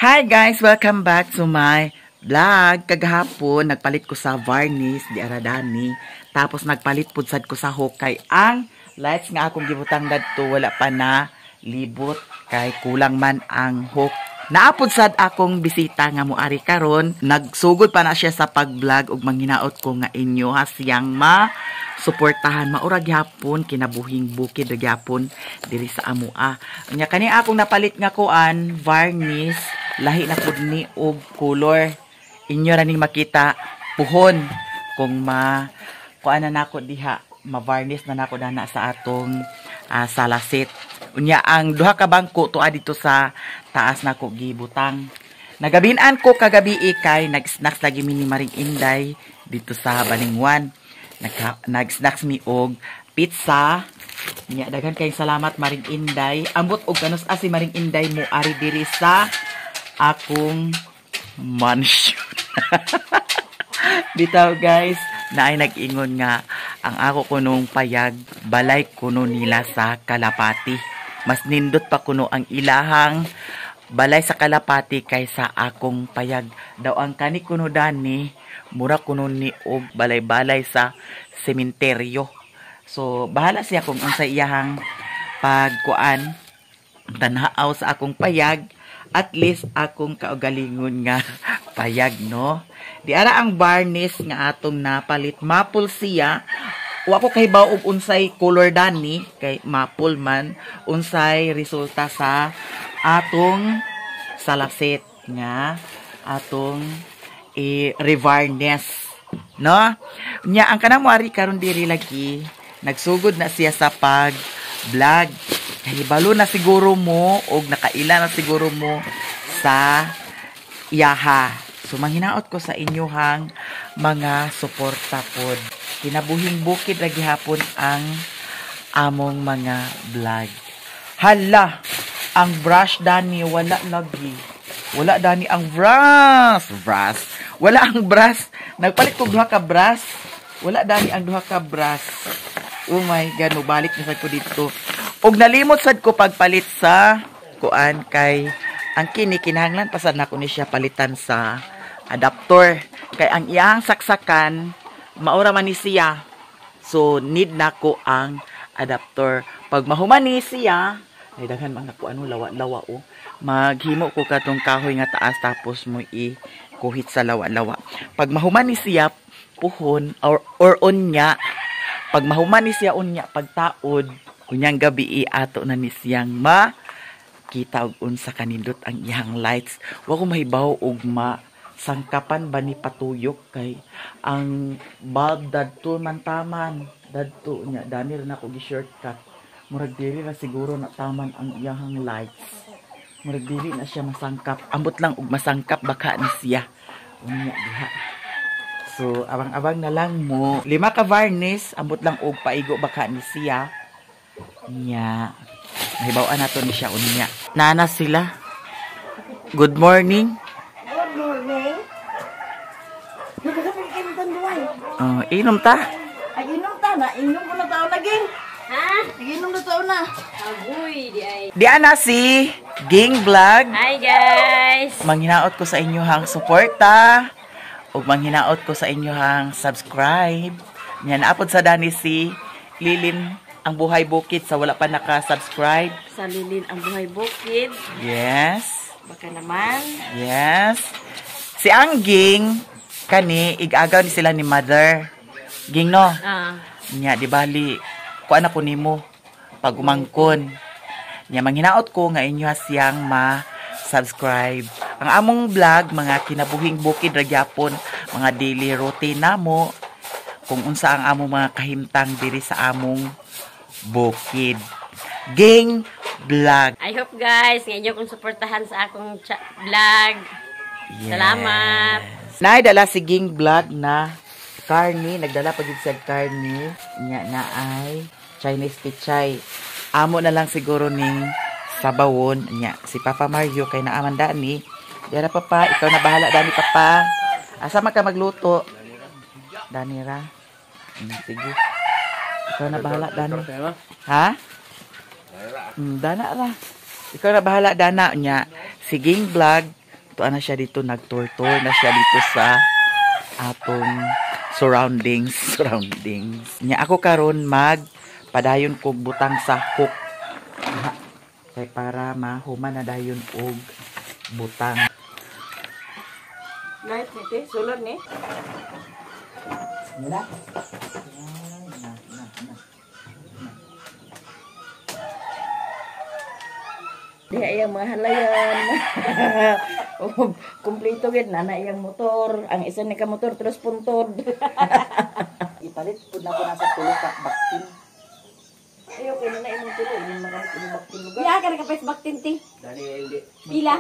Hi guys! Welcome back to my vlog. Kagahapon, nagpalit ko sa varnish di aradani. Tapos nagpalit pudsad ko sa hukay. Ang lights nga akong gibutang dadto wala pa na libot. Kay kulang man ang hook. Naapudsad akong bisita nga muari karon. Nagsugod pa na siya sa pag-vlog ug manghinaot ko nga inyo hasiyang suportahan maurag yapon kinabuhing bukid gyapon diri sa amua. Nya kani akong napalit nga kuan varnish lahi na pud ni og color. Inyo ra ning makita puhon kung kuan na nako diha ma-varnish na nako dana sa atong salasit. Unya ang duha ka bangko tuwa dito sa taas nako gibutang. Nagabinan ko kagabi kay nag-snacks lagi mi ni Maring Inday dito sa Balingwan. Nag-snacks mi og pizza. Nya daghan kay salamat Maring Inday. Ambot og kanus si Maring Inday mo ari diri sa akong mansion. Bitaw guys, naay nag-ingon nga ang ako kunong payag balay kuno nila sa Kalapati. Mas nindot pa kuno ang ilahang balay sa Kalapati kaysa akong payag. Daw ang kani kuno dani mura kuno ni og balay-balay sa sementeryo. So bahala siya kung unsa iyahang pagkuan tanhaaw sa akong payag. At least akong kaugalingon nga payag, no? Di ara ang varnish nga atong napalit. Maple siya. Wa ko kahibaw og unsay color dani. Kay maple man. Unsay resulta sa atong salasit nga atong i-revarnish. No? Nya, ang kanang muari karon diri lagi. Nagsugod na siya sa pag-vlog. Hibalo na siguro mo o nakaila na siguro mo sa iyaha. So, manghinaot ko sa inyohang mga suporta pod. Kinabuhing bukid lagi hapon ang among mga vlog. Hala! Ang brush dani wala lagi. Wala dani ang brush. Wala ang brush. Nagpalit ko duha ka brush. Wala dani ang duha ka brush. Oh my God, balik na ko dito. Og nalimot sad ko pagpalit sa kuan kay ang kinahanglan pasad na ko ni siya palitan sa adapter. Kay ang iyang saksakan maura man ni siya. So need na ko ang adapter. Pag mahuman ni siya, ay daghan mga kuan lawa-lawa o. Maghimo ko katong kahoy nga taas tapos mo kuhit sa lawa-lawa. Pag mahuman ni siya puhon or unya. Pag mahuman ni siya unya pagtaod unyang gabi ato na ni siyang makita og unsa kanindot ang iyang lights. Wa ko mahibaw og sangkapan ba ni patuyok kay ang bulb dadto man taman. Dadto nya dani ra nako gi-shortcut. Murag diri ra siguro na taman ang iyang lights. Murag diri na siya masangkap. Ambot lang og masangkap baka ni siya. Unya diha. So abang-abang na lang mo. 5 ka varnish, ambot lang og paigo baka ni siya. Nya, nahibawan nato ni siya unya. Nana sila. Good morning. Good morning. Nagkakapikin tanduay. Inom ta? Ay, inom ta na. Inom ko na taon naging. Ha? Inom na taon na. Agoy, di ay. Di ana si Ging Vlog. Hi guys! Manghinaot ko sa inyohang suporta. Ug manghinaot ko sa inyohang subscribe. Nya naapod sa dani si Lilin ang Buhay Bukid sa wala pa naka-subscribe. Sa Lilin ang Buhay Bukid. Yes. Baka naman. Yes. Si Angging, kani, igagaw ni sila ni Mother. Ging, no? Nya, di bali, kuan ako nimo pag umangkon. Nya, manghinaot ko nga inyo siyang ma-subscribe. Ang among vlog, mga kinabuhing bukid ragyapon, mga daily routine namo, kung unsa ang among mga kahimtang diri sa among bukid. Ging Vlog. I hope guys, nga inyo kong suportahan sa akong vlog. Yes. Salamat. Naidala si Ging Vlog na karni. Nagdala pa din sa karni. Nya na ay Chinese pichay. Amo na lang siguro ning sabawon. Nya si Papa Mario kay naaman dani. Dara papa, ikaw na bahala dani papa. Asa man ka magluto? Dani ra. Sige. Ikaw na bahala dani. Ha? Dana ra. Ikaw na bahala dana niya. Si Ging Vlog tuwa na siya dito, nag-tour-tour na siya dito sa atong surroundings. Nya ako karon padayon kog butang sa hook. Kay para mahuman na dayon og butang. Light ni, solar ni. Wala. Di ayang mga halayan. Kumpleto gid na iyang motor. Ang isa ni ka motor terus puntod. Ipalit pud na ko nasa tulo ka baktin. Ayo kay na imong tulo, imong mga baktin lugar. Pila ka na kapes baktin ti? Dali hindi. Pila?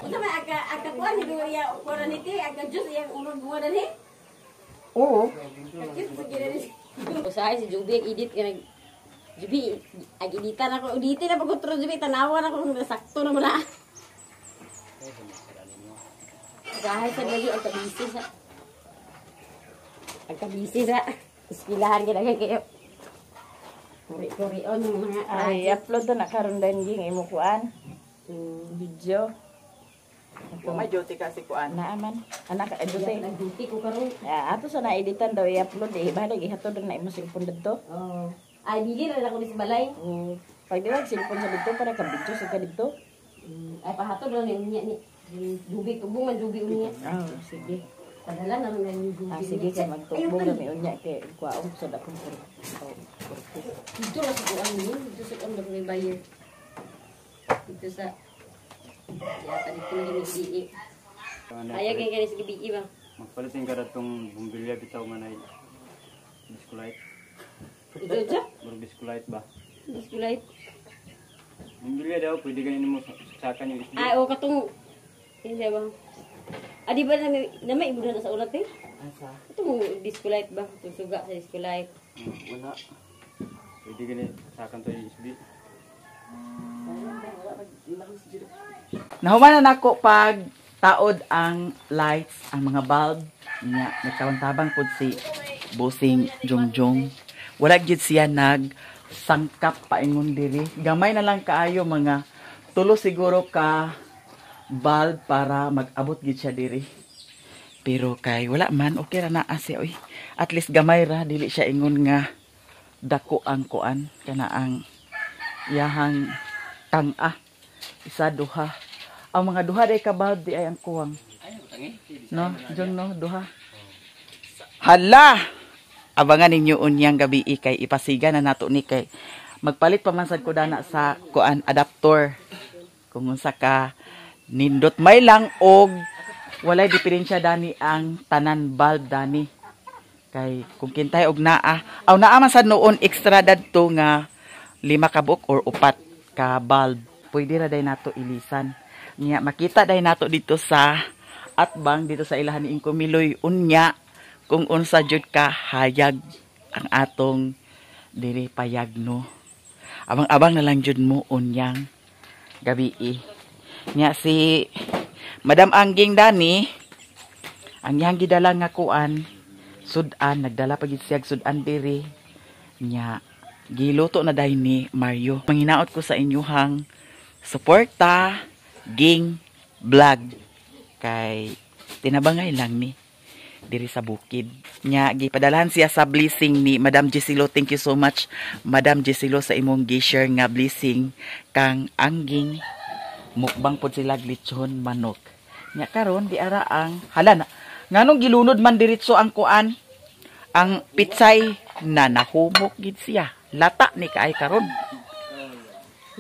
Ano ba aga kuan ni Gloria kuan ni ti aga jus yang urod mo na ni? Oo. Kakit sa gina ni. Usahay si Jubi edit ka nag Jubi ag editan ako editin na pagkutro Jubi tanawan ako kung sakto na muna. Usahay sa lagi ang kabisi sa ispilahan ka na kayo. Kuri-kuri on yung mga Ay, upload na karon din ging imo kuan. Video. Kumajote kasi kuan. Naaman. Anak edutay. nagduty ko karon. Ya, ato sa na-editan daw i-upload eh. Bahala gihatod na imo cellphone dito. Oh. Ay dili ra ako ni sa balay. Pag diwa cellphone sa dito para ka video sa dito. Ay pahatod lang ni unya ni. Dubi tubong man dubi unya. Oh, sige. Padala na lang yung dubi. Sige ka magtubog kami unya kay kuwaon sa dakong Dito lang sa kuan ni. Dito sa kuan may buyer. Dito sa yata dito na yung BE. Ayaw kaya kaya sa BE ba? Magpalitin ka ratong bumbilya bitaw nga nay biskulite. Ito siya? Bro biskulite ba? Biskulite. Bumbilya daw pwede ganin mo sakan yung isda. Ah, o katong hindi ba? Ah, di ba na may ibudan na sa ulat eh? Asa? Ito mo biskulite ba? Itong suga sa biskulite. Wala. Pwede ganin sakan to yung isda. Nahuman na nako pag taod ang lights, ang mga bulb nya nagkawantabang pud si Bossing Jongjong. Wala gyud siya sangkap paingon diri. Gamay na lang kaayo mga tulo siguro ka bulb para mag-abot gyud siya diri. Pero kay wala man okay ra naa siya oy. At least gamay ra dili siya ingon nga dako ang kuan kana ang yahang tang-a isa duha. Ang mga duha day ka bulb di ay ang kuwang. No, jong no duha. Hala. Abangan ninyo unyang gabi kay ipasiga na nato ni kay magpalit pa man sad ko dana sa kuan adapter. Kung unsa ka nindot may lang og walay diferensya dani ang tanan bulb dani. Kay kung kintay og naa, aw naa man sad noon extra dadto nga 5 ka buok or 4 ka bulb. Pwede ra day nato ilisan. Nya makita day nato dito sa atbang dito sa ilahan ni Inko Miloy unya kung unsa jud ka hayag ang atong diri payag no. Abang-abang na lang jud mo unyang gabi. Nya si Madam Angging Dani ang iyang gidala nga kuan sudan nagdala pa gid siya sudan diri nya giluto na dayon ni Mario. Manginaot ko sa inyuhang suporta ging vlog kay tinabangay lang ni diri sa bukid nya gipadalahan siya sa blessing ni Madam Jesilo. Thank you so much Madam Jesilo sa imong gi-share nga blessing kang Angging mukbang pod sila glitchon manok nya karon di ara ang hala na nganong gilunod man diretso ang kuan ang pitsay na nahumok gid siya lata ni kaay karon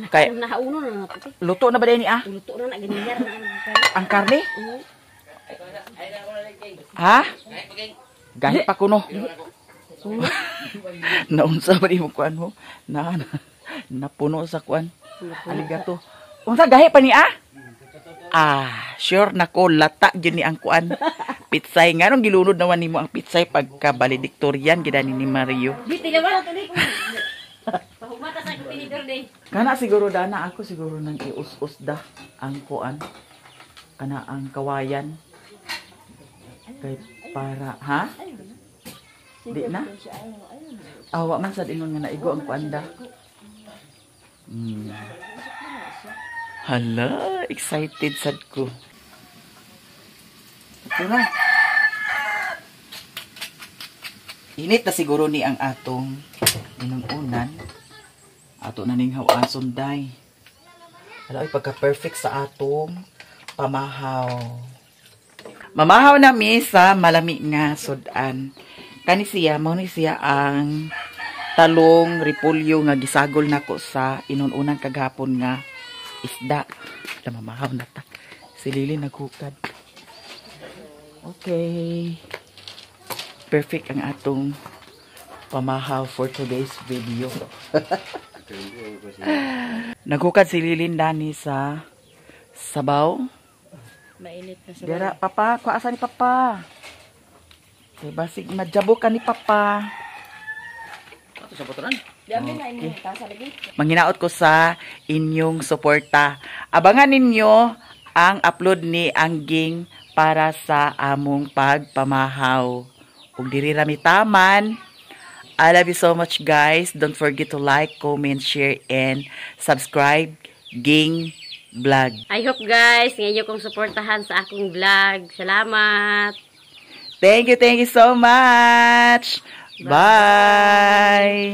kay Nakauno na nato. luto na ba din ni Luto na giniyar na ang karne ha gahi pa kuno naunsa ba di mo kuan mo napuno sa kuan aligato unsa gahi pa ni sure nako lata gyud ni ang kuan pitsay nganong gilunod naman nimo ang pitsay pagka valedictorian gidani ni Mario. Di tigawa na to ni. Pahumata sa tinidor day. Kana siguro dana ako siguro nang ius-us da ang kuan kana ang kawayan kay para ha di na awa man sad ingon nga naigo ang kuan da Hala, excited sad ko. Ito na. Init na siguro ni ang atong inununan. Ato na ning hawason day. Hala, pagka-perfect sa atong pamahaw. Mamahaw na mi sa malami nga sudan. Kani siya, mao ni siya ang talong repolyo nga gisagol nako sa inununang kaghapon nga isda. Mamahaw na ta. Si Lily naghukad. Okay. Perfect ang atong pamahaw for today's video. Naghukad si Lily Dani sa sabaw. Mainit na sa Dira, papa, kuasa ni papa. Kay basig madjabo ka ni papa. Ato sa putaran. Dami na ini tasa lagi. Manghinaot ko sa inyong suporta. Abangan ninyo ang upload ni Angging para sa among pagpamahaw. Ug diri rami taman. I love you so much, guys. Don't forget to like, comment, share, and subscribe. Ging Vlog. I hope guys, ngayon kong suportahan sa akong vlog. Salamat! Thank you so much. Bye.